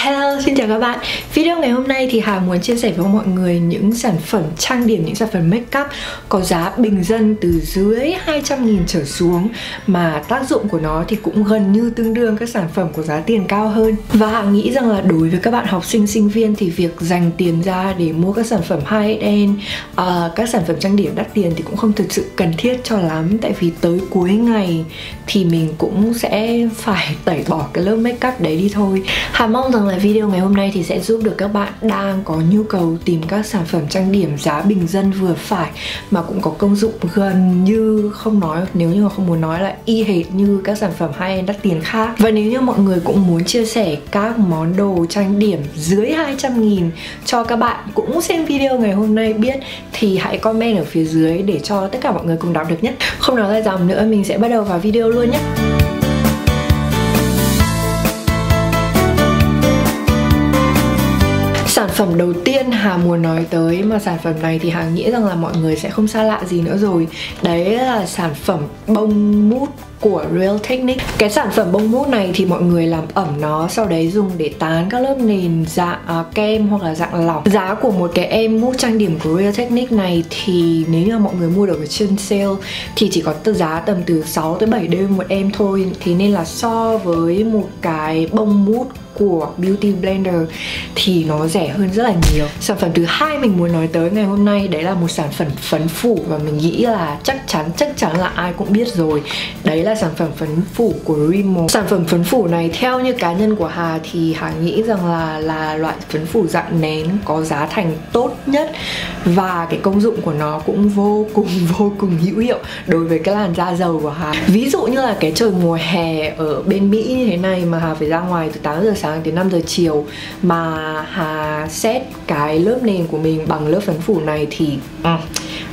Hello, xin chào các bạn. Video ngày hôm nay thì Hà muốn chia sẻ với mọi người những sản phẩm trang điểm, những sản phẩm make up có giá bình dân từ dưới 200.000 trở xuống, mà tác dụng của nó thì cũng gần như tương đương các sản phẩm có giá tiền cao hơn. Và Hà nghĩ rằng là đối với các bạn học sinh, sinh viên thì việc dành tiền ra để mua các sản phẩm high-end, các sản phẩm trang điểm đắt tiền thì cũng không thực sự cần thiết cho lắm. Tại vì tới cuối ngày thì mình cũng sẽ phải tẩy bỏ cái lớp make up đấy đi thôi. Hà mong rằng là video ngày hôm nay thì sẽ giúp được các bạn đang có nhu cầu tìm các sản phẩm trang điểm giá bình dân vừa phải mà cũng có công dụng gần như không nói, nếu như mà không muốn nói là y hệt như các sản phẩm high-end đắt tiền khác. Và nếu như mọi người cũng muốn chia sẻ các món đồ trang điểm dưới 200.000 cho các bạn cũng xem video ngày hôm nay biết thì hãy comment ở phía dưới để cho tất cả mọi người cùng đọc được nhé. Không nói dài dòng nữa, mình sẽ bắt đầu vào video luôn nhé. Sản phẩm đầu tiên Hà muốn nói tới, mà sản phẩm này thì Hà nghĩ rằng là mọi người sẽ không xa lạ gì nữa rồi. Đấy là sản phẩm bông mút của Real Techniques. Cái sản phẩm bông mút này thì mọi người làm ẩm nó, sau đấy dùng để tán các lớp nền dạng kem hoặc là dạng lỏng. Giá của một cái em mút trang điểm của Real Techniques này thì nếu như mọi người mua được ở trên sale thì chỉ có giá tầm từ 6 tới 7 đô một em thôi. Thế nên là so với một cái bông mút của Beauty Blender thì nó rẻ hơn rất là nhiều. Sản phẩm thứ hai mình muốn nói tới ngày hôm nay đấy là một sản phẩm phấn phủ, và mình nghĩ là chắc chắn là ai cũng biết rồi. Đấy là sản phẩm phấn phủ của Rimmel. Sản phẩm phấn phủ này theo như cá nhân của Hà thì Hà nghĩ rằng là loại phấn phủ dạng nén có giá thành tốt nhất, và cái công dụng của nó cũng vô cùng hữu hiệu đối với cái làn da dầu của Hà. Ví dụ như là cái trời mùa hè ở bên Mỹ như thế này mà Hà phải ra ngoài từ 8 giờ sáng đến 5 giờ chiều mà Hà set cái lớp nền của mình bằng lớp phấn phủ này thì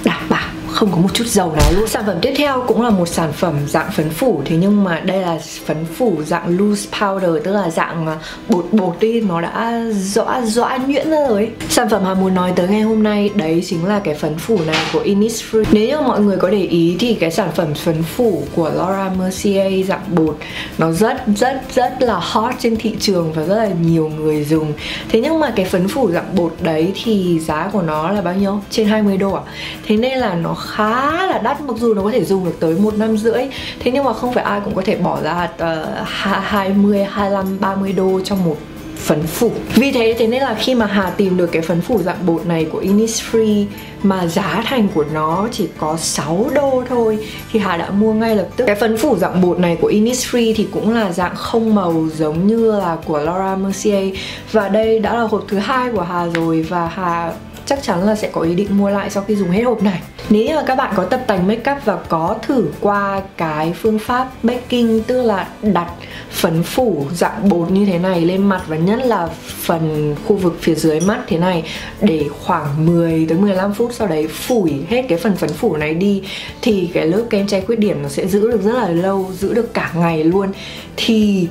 đảm bảo không có một chút dầu nào luôn. Sản phẩm tiếp theo cũng là một sản phẩm dạng phấn phủ, thế nhưng mà đây là phấn phủ dạng loose powder, tức là dạng bột đi, nó đã dõa nhuyễn ra rồi ấy. Sản phẩm Hà muốn nói tới ngày hôm nay đấy chính là cái phấn phủ này của Innisfree. Nếu như mọi người có để ý thì cái sản phẩm phấn phủ của Laura Mercier dạng bột nó rất là hot trên thị trường và rất là nhiều người dùng. Thế nhưng mà cái phấn phủ dạng bột đấy thì giá của nó là bao nhiêu? Trên 20 đô à? Thế nên là nó khá là đắt, mặc dù nó có thể dùng được tới 1 năm rưỡi. Thế nhưng mà không phải ai cũng có thể bỏ ra 20, 25, 30 đô cho một phấn phủ. Vì thế nên là khi mà Hà tìm được cái phấn phủ dạng bột này của Innisfree mà giá thành của nó chỉ có 6 đô thôi thì Hà đã mua ngay lập tức. Cái phấn phủ dạng bột này của Innisfree thì cũng là dạng không màu giống như là của Laura Mercier, và đây đã là hộp thứ 2 của Hà rồi, và Hà chắc chắn là sẽ có ý định mua lại sau khi dùng hết hộp này. Nếu như là các bạn có tập tành make up và có thử qua cái phương pháp baking, tức là đặt phấn phủ dạng bột như thế này lên mặt và nhất là phần khu vực phía dưới mắt thế này để khoảng 10 tới 15 phút, sau đấy phủi hết cái phần phấn phủ này đi thì cái lớp kem che khuyết điểm nó sẽ giữ được rất là lâu, giữ được cả ngày luôn. Thì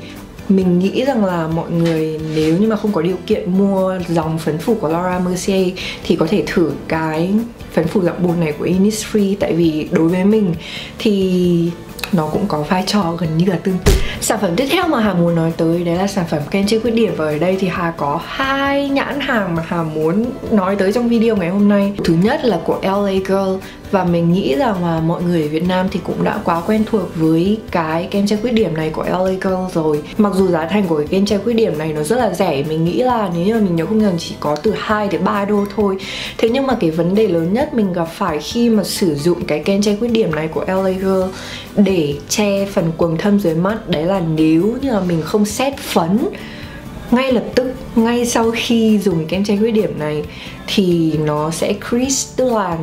mình nghĩ rằng là mọi người nếu như mà không có điều kiện mua dòng phấn phủ của Laura Mercier thì có thể thử cái phấn phủ dạng bột này của Innisfree, tại vì đối với mình thì nó cũng có vai trò gần như là tương tự. Sản phẩm tiếp theo mà Hà muốn nói tới đấy là sản phẩm kem che khuyết điểm, và ở đây thì Hà có 2 nhãn hàng mà Hà muốn nói tới trong video ngày hôm nay. Thứ nhất là của LA Girl, và mình nghĩ rằng là mọi người ở Việt Nam thì cũng đã quá quen thuộc với cái kem che khuyết điểm này của LA Girl rồi. Mặc dù giá thành của cái kem che khuyết điểm này nó rất là rẻ, mình nghĩ là nếu như mà mình nhớ không nhầm chỉ có từ 2 đến 3 đô thôi. Thế nhưng mà cái vấn đề lớn nhất mình gặp phải khi mà sử dụng cái kem che khuyết điểm này của LA Girl để che phần quầng thâm dưới mắt đấy là nếu như là mình không set phấn ngay lập tức, ngay sau khi dùng kem che khuyết điểm này thì nó sẽ crease, tức là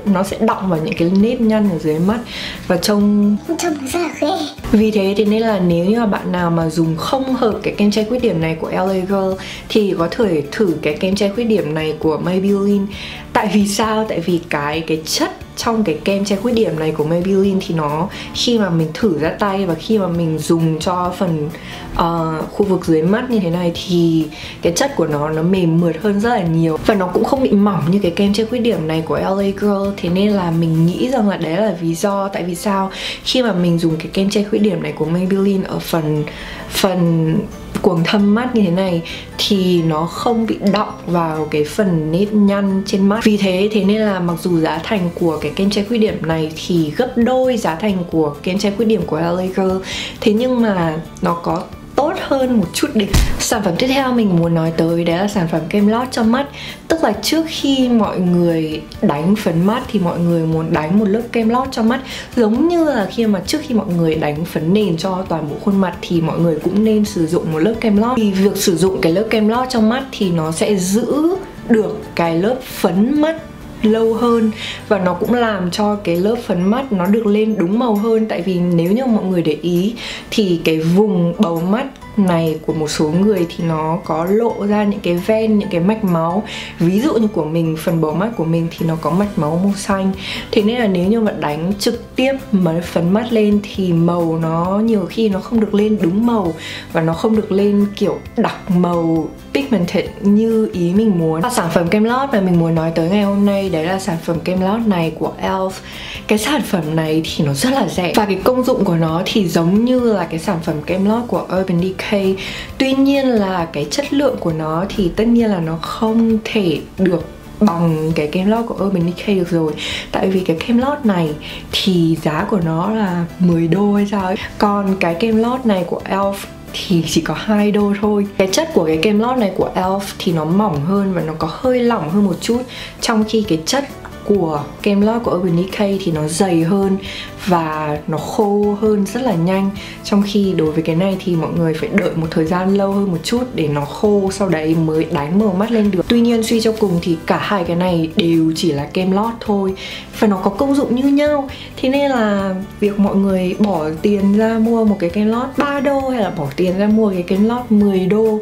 nó sẽ đọng vào những cái nếp nhăn ở dưới mắt và trông rất là ghê. Vì thế nên là nếu như mà bạn nào mà dùng không hợp cái kem che khuyết điểm này của LA Girl thì có thể thử cái kem che khuyết điểm này của Maybelline. Tại vì sao? Tại vì cái chất trong cái kem che khuyết điểm này của Maybelline thì nó khi mà mình thử ra tay và khi mà mình dùng cho phần khu vực dưới mắt như thế này thì cái chất của nó mềm mượt hơn rất là nhiều, và nó cũng không bị mỏng như cái kem che khuyết điểm này của LA Girl. Thế nên là mình nghĩ rằng là đấy là lý do tại vì sao khi mà mình dùng cái kem che khuyết điểm này của Maybelline ở phần cuồng thâm mắt như thế này thì nó không bị đọng vào cái phần nếp nhăn trên mắt. Vì thế nên là mặc dù giá thành của cái kem che khuyết điểm này thì gấp đôi giá thành của kem che khuyết điểm của LA Girl, thế nhưng mà nó có tốt hơn một chút đỉnh. Sản phẩm tiếp theo mình muốn nói tới đấy là sản phẩm kem lót cho mắt. Tức là trước khi mọi người đánh phấn mắt thì mọi người muốn đánh một lớp kem lót cho mắt. Giống như là trước khi mọi người đánh phấn nền cho toàn bộ khuôn mặt thì mọi người cũng nên sử dụng một lớp kem lót. Vì việc sử dụng cái lớp kem lót cho mắt thì nó sẽ giữ được cái lớp phấn mắt lâu hơn, và nó cũng làm cho cái lớp phấn mắt nó được lên đúng màu hơn. Tại vì nếu như mọi người để ý thì cái vùng bầu mắt này của một số người thì nó có lộ ra những cái ven, những cái mạch máu. Ví dụ như của mình, phần bầu mắt của mình thì nó có mạch máu màu xanh. Thế nên là nếu như mà đánh trực tiếp mấy phấn mắt lên thì màu nó nhiều khi nó không được lên đúng màu, và nó không được lên kiểu đặc màu pigmented như ý mình muốn. Sản phẩm kem lót mà mình muốn nói tới ngày hôm nay đấy là sản phẩm kem lót này của ELF. Cái sản phẩm này thì nó rất là rẻ, và cái công dụng của nó thì giống như là cái sản phẩm kem lót của Urban Decay. Tuy nhiên là cái chất lượng của nó thì tất nhiên là nó không thể được bằng cái kem lót của Urban Decay được rồi. Tại vì cái kem lót này thì giá của nó là 10 đô hay sao ấy. Còn cái kem lót này của ELF thì chỉ có 2 đô thôi. Cái chất của cái kem lót này của ELF thì nó mỏng hơn và nó có hơi lỏng hơn một chút, trong khi cái chất của kem lót của Urban Decay thì nó dày hơn và nó khô hơn rất là nhanh. Trong khi đối với cái này thì mọi người phải đợi một thời gian lâu hơn một chút để nó khô, sau đấy mới đánh màu mắt lên được. Tuy nhiên suy cho cùng thì cả hai cái này đều chỉ là kem lót thôi, và nó có công dụng như nhau. Thế nên là việc mọi người bỏ tiền ra mua một cái kem lót 3 đô hay là bỏ tiền ra mua cái kem lót 10 đô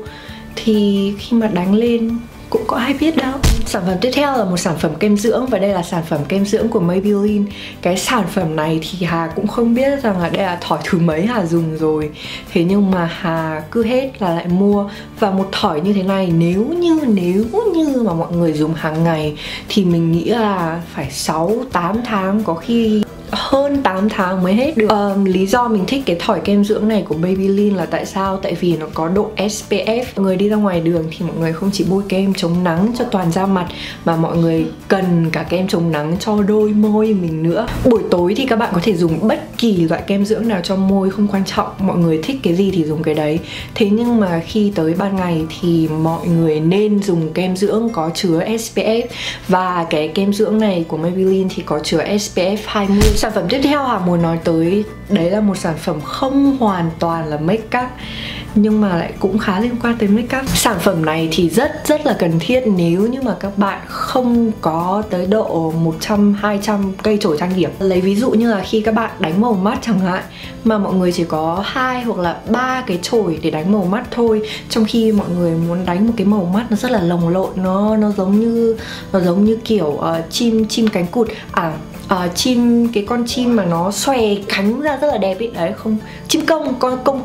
thì khi mà đánh lên cũng có ai biết đâu. Sản phẩm tiếp theo là một sản phẩm kem dưỡng, và đây là sản phẩm kem dưỡng của Maybelline. Cái sản phẩm này thì Hà cũng không biết rằng là đây là thỏi thứ mấy Hà dùng rồi. Thế nhưng mà Hà cứ hết là lại mua. Và một thỏi như thế này nếu như mà mọi người dùng hàng ngày thì mình nghĩ là phải 6-8 tháng, có khi hơn 8 tháng mới hết được. Lý do mình thích cái thỏi kem dưỡng này của Maybelline là tại sao? Tại vì nó có độ SPF. Mọi người đi ra ngoài đường thì mọi người không chỉ bôi kem chống nắng cho toàn da mặt, mà mọi người cần cả kem chống nắng cho đôi môi mình nữa. Buổi tối thì các bạn có thể dùng bất kỳ loại kem dưỡng nào cho môi, không quan trọng, mọi người thích cái gì thì dùng cái đấy. Thế nhưng mà khi tới ban ngày thì mọi người nên dùng kem dưỡng có chứa SPF, và cái kem dưỡng này của Maybelline thì có chứa SPF 20. Sản phẩm tiếp theo Hà muốn nói tới đấy là một sản phẩm không hoàn toàn là make up nhưng mà lại cũng khá liên quan tới make up. Sản phẩm này thì rất là cần thiết nếu như mà các bạn không có tới độ 100-200 cây chổi trang điểm. Lấy ví dụ như là khi các bạn đánh màu mắt chẳng hạn, mà mọi người chỉ có 2 hoặc là 3 cái chổi để đánh màu mắt thôi, trong khi mọi người muốn đánh một cái màu mắt nó rất là lồng lộn, nó giống như kiểu chim cánh cụt, cái con chim mà nó xòe cánh ra rất là đẹp ấy, đấy, không, chim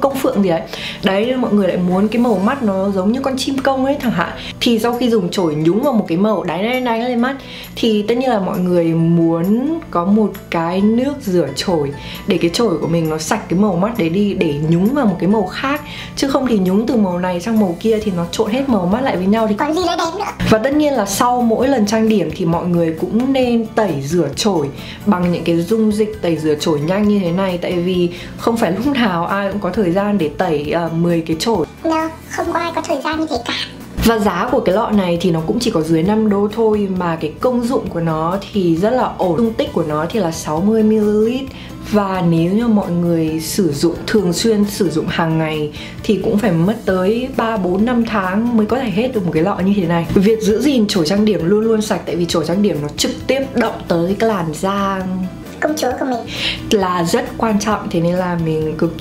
công phượng gì đấy. Đấy, mọi người lại muốn cái màu mắt nó giống như con chim công ấy chẳng hạn, thì sau khi dùng chổi nhúng vào một cái màu đánh lên mắt thì tất nhiên là mọi người muốn có một cái nước rửa chổi để cái chổi của mình nó sạch cái màu mắt đấy đi, để nhúng vào một cái màu khác, chứ không thì nhúng từ màu này sang màu kia thì nó trộn hết màu mắt lại với nhau thì còn gì là đẹp nữa. Và tất nhiên là sau mỗi lần trang điểm thì mọi người cũng nên tẩy rửa chổi bằng những cái dung dịch tẩy rửa chổi nhanh như thế này, tại vì không phải lúc nào ai cũng có thời gian để tẩy 10 cái chổi. Không có ai có thời gian như thế cả. Và giá của cái lọ này thì nó cũng chỉ có dưới 5 đô thôi, mà cái công dụng của nó thì rất là ổn. Dung tích của nó thì là 60ml, và nếu như mọi người thường xuyên sử dụng hàng ngày thì cũng phải mất tới 3-4-5 tháng mới có thể hết được một cái lọ như thế này. Việc giữ gìn chổi trang điểm luôn luôn sạch, tại vì chổi trang điểm nó trực tiếp động tới cái làn da công chúa của mình là rất quan trọng. Thế nên là mình cực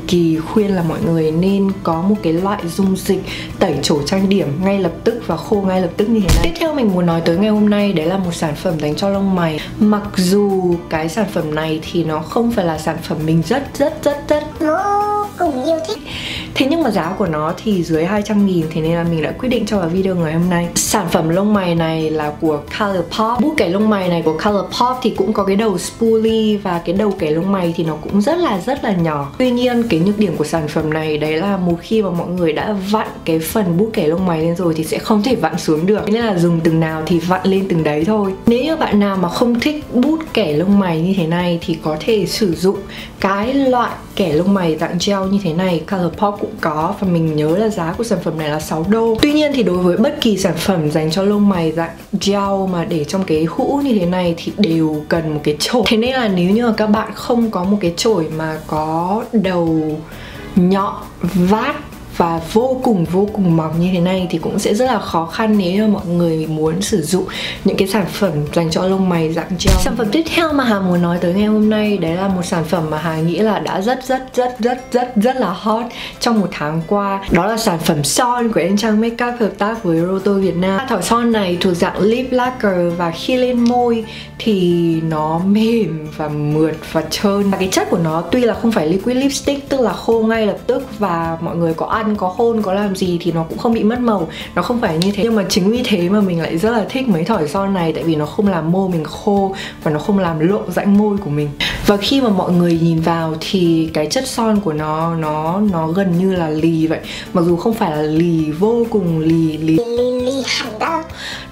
kỳ khuyên là mọi người nên có một cái loại dung dịch tẩy chổi trang điểm ngay lập tức và khô ngay lập tức như thế này. Tiếp theo mình muốn nói tới ngày hôm nay đấy là một sản phẩm dành cho lông mày. Mặc dù cái sản phẩm này thì nó không phải là sản phẩm mình rất vô cùng yêu thích. Thế nhưng mà giá của nó thì dưới 200.000, thế nên là mình đã quyết định cho vào video ngày hôm nay. Sản phẩm lông mày này là của Colourpop. Bút kẻ lông mày này của Colourpop thì cũng có cái đầu spoolie và cái đầu kẻ lông mày thì nó cũng rất là nhỏ. Tuy nhiên cái nhược điểm của sản phẩm này đấy là một khi mà mọi người đã vặn cái phần bút kẻ lông mày lên rồi thì sẽ không thể vặn xuống được. Nên là dùng từng nào thì vặn lên từng đấy thôi. Nếu như bạn nào mà không thích bút kẻ lông mày như thế này thì có thể sử dụng cái loại kẻ lông mày dạng gel như thế này. Colourpop cũng có và mình nhớ là giá của sản phẩm này là 6 đô. Tuy nhiên thì đối với bất kỳ sản phẩm dành cho lông mày dạng gel mà để trong cái hũ như thế này thì đều cần một cái chổi. Thế nên là nếu như mà các bạn không có một cái chổi mà có đầu nhọn, vát và vô cùng mỏng như thế này thì cũng sẽ rất là khó khăn nếu như mọi người muốn sử dụng những cái sản phẩm dành cho lông mày dạng gel. Sản phẩm tiếp theo mà Hà muốn nói tới ngày hôm nay đấy là một sản phẩm mà Hà nghĩ là đã rất là hot trong một tháng qua. Đó là sản phẩm son của Trang Makeup hợp tác với Roto Việt Nam. Thỏi son này thuộc dạng lip lacquer và khi lên môi thì nó mềm và mượt và trơn. Và cái chất của nó tuy là không phải liquid lipstick, tức là khô ngay lập tức và mọi người có ăn, có hôn, có làm gì thì nó cũng không bị mất màu. Nó không phải như thế. Nhưng mà chính vì thế mà mình lại rất là thích mấy thỏi son này, tại vì nó không làm môi mình khô và nó không làm lộ rãnh môi của mình. Và khi mà mọi người nhìn vào thì cái chất son của nó gần như là lì vậy. Mặc dù không phải là lì vô cùng lì hẳn đâu.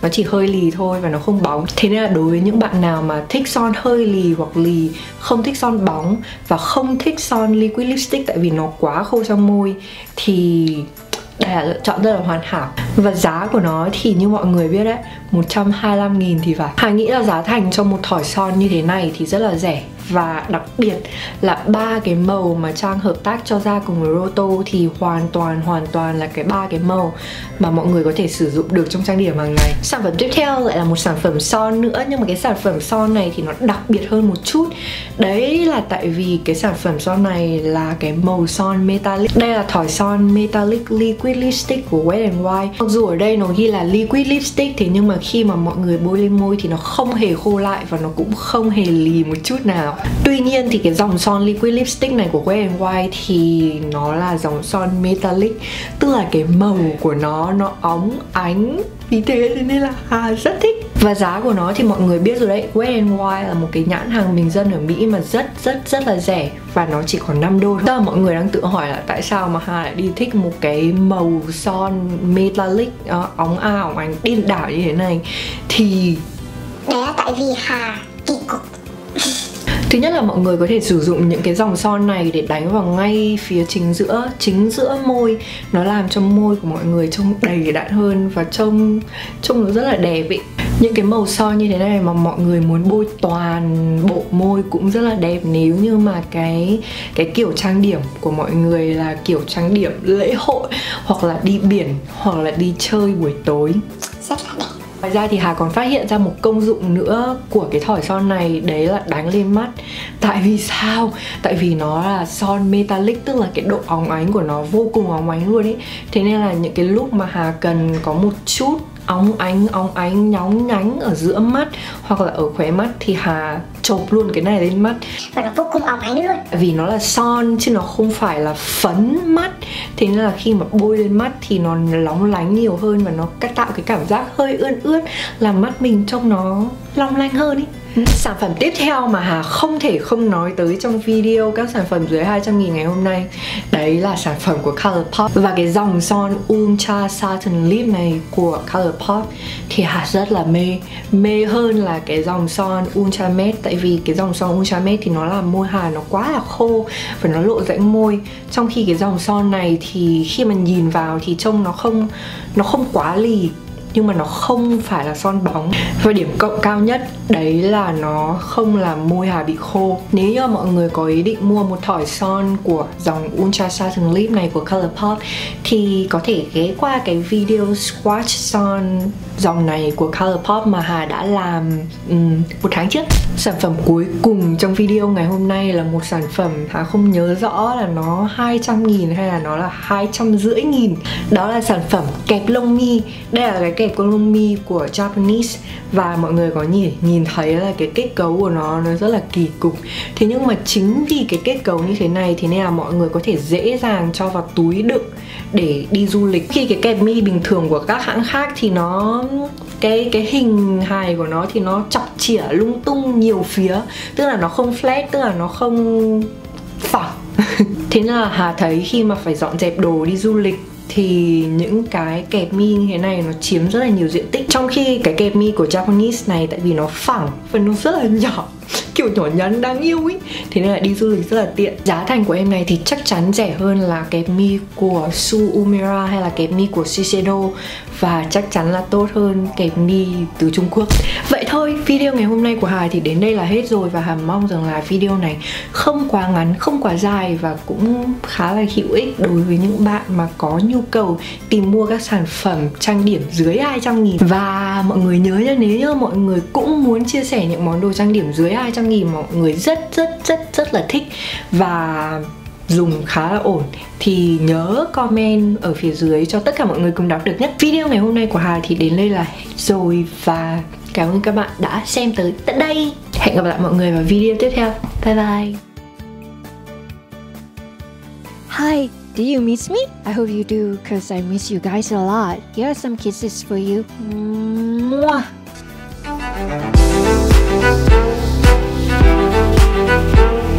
Nó chỉ hơi lì thôi và nó không bóng. Thế nên là đối với những bạn nào mà thích son hơi lì hoặc lì, không thích son bóng và không thích son liquid lipstick tại vì nó quá khô trong môi thì đây là lựa chọn rất là hoàn hảo. Và giá của nó thì như mọi người biết đấy, 125.000 thì phải. Hà nghĩ là giá thành cho một thỏi son như thế này thì rất là rẻ. Và đặc biệt là ba cái màu mà Trang hợp tác cho ra cùng với Roto thì hoàn toàn là cái ba cái màu mà mọi người có thể sử dụng được trong trang điểm hàng ngày. Sản phẩm tiếp theo lại là một sản phẩm son nữa, nhưng mà cái sản phẩm son này thì nó đặc biệt hơn một chút. Đấy là tại vì cái sản phẩm son này là cái màu son metallic. Đây là thỏi son metallic liquid lipstick của Wet n Wild. Mặc dù ở đây nó ghi là liquid lipstick, thế nhưng mà khi mà mọi người bôi lên môi thì nó không hề khô lại và nó cũng không hề lì một chút nào. Tuy nhiên thì cái dòng son liquid lipstick này của Wet n Wild thì nó là dòng son metallic, tức là cái màu của nó óng ánh. Vì thế nên là Hà rất thích. Và giá của nó thì mọi người biết rồi đấy, Wet n Wild là một cái nhãn hàng bình dân ở Mỹ mà rất là rẻ và nó chỉ có 5 đô thôi. Chắc là mọi người đang tự hỏi là tại sao mà Hà lại đi thích một cái màu son metallic óng ánh điên đảo như thế này. Thì đấy là tại vì Hà kỳ cục. thứ nhất là mọi người có thể sử dụng những cái dòng son này để đánh vào ngay phía chính giữa môi. Nó làm cho môi của mọi người trông đầy đặn hơn và trông nó rất là đẹp ý. Những cái màu son như thế này mà mọi người muốn bôi toàn bộ môi cũng rất là đẹp nếu như mà cái kiểu trang điểm của mọi người là kiểu trang điểm lễ hội hoặc là đi biển hoặc là đi chơi buổi tối. Rất là đẹp. Ngoài ra thì Hà còn phát hiện ra một công dụng nữa của cái thỏi son này, đấy là đánh lên mắt. Tại vì sao? Tại vì nó là son metallic, tức là cái độ óng ánh của nó vô cùng óng ánh luôn ý. Thế nên là những cái lúc mà Hà cần có một chút óng ánh nhóng nhánh ở giữa mắt hoặc là ở khóe mắt thì Hà chộp luôn cái này lên mắt và nó vô cùng óng ánh luôn. Vì nó là son chứ nó không phải là phấn mắt, thế nên là khi mà bôi lên mắt thì nó lóng lánh nhiều hơn và nó tạo cái cảm giác hơi ướt làm mắt mình trông nó long lanh hơn ý. Sản phẩm tiếp theo mà Hà không thể không nói tới trong video các sản phẩm dưới 200.000 ngày hôm nay, đấy là sản phẩm của Colourpop. Và cái dòng son Ultra Satin Lip này của Colourpop thì Hà rất là mê hơn là cái dòng son Ultra Matte. Tại vì cái dòng son Ultra Matte thì nó làm môi Hà nó quá là khô và nó lộ rãnh môi. Trong khi cái dòng son này thì khi mà nhìn vào thì trông nó không quá lì, nhưng mà nó không phải là son bóng. Và điểm cộng cao nhất đấy là nó không làm môi Hà bị khô. Nếu như mọi người có ý định mua một thỏi son của dòng Ultra Satin Lip này của Colourpop thì có thể ghé qua cái video swatch son dòng này của Colourpop mà Hà đã làm 1 tháng trước. Sản phẩm cuối cùng trong video ngày hôm nay là một sản phẩm Hà không nhớ rõ là nó 200.000 hay là nó là 250.000. Đó là sản phẩm kẹp lông mi. Đây là cái kẹp lông mi của Japanese. Và mọi người có nhìn thấy là cái kết cấu của nó rất là kỳ cục. Thế nhưng mà chính vì cái kết cấu như thế này thì nên là mọi người có thể dễ dàng cho vào túi đựng để đi du lịch. Khi cái kẹp mi bình thường của các hãng khác thì nó cái hình hài của nó thì nó chọc chĩa lung tung nhiều phía, tức là nó không flat, tức là nó không phẳng. Thế nên là Hà thấy khi mà phải dọn dẹp đồ đi du lịch thì những cái kẹp mi như thế này nó chiếm rất là nhiều diện tích. Trong khi cái kẹp mi của Japanese này, tại vì nó phẳng và nó rất là nhỏ, kiểu nhỏ nhắn đáng yêu ý, thế nên là đi du lịch rất là tiện. Giá thành của em này thì chắc chắn rẻ hơn là kẹp mi của Su Uemura hay là kẹp mi của Shiseido, và chắc chắn là tốt hơn kẹp mi từ Trung Quốc. Vậy thôi, video ngày hôm nay của Hà thì đến đây là hết rồi. Và Hà mong rằng là video này không quá ngắn, không quá dài và cũng khá là hữu ích đối với những bạn mà có nhu cầu tìm mua các sản phẩm trang điểm dưới 200.000. Và mọi người nhớ nha, nếu như mọi người cũng muốn chia sẻ những món đồ trang điểm dưới 200.000 mà mọi người rất là thích và dùng khá là ổn thì nhớ comment ở phía dưới cho tất cả mọi người cùng đọc được nhé. Video ngày hôm nay của Hà thì đến đây là hết rồi, và cảm ơn các bạn đã xem tới tận đây. Hẹn gặp lại mọi người vào video tiếp theo. Bye bye. Hi, do you miss me? I hope you do, cause I miss you guys a lot. Here are some kisses for you. Mwah.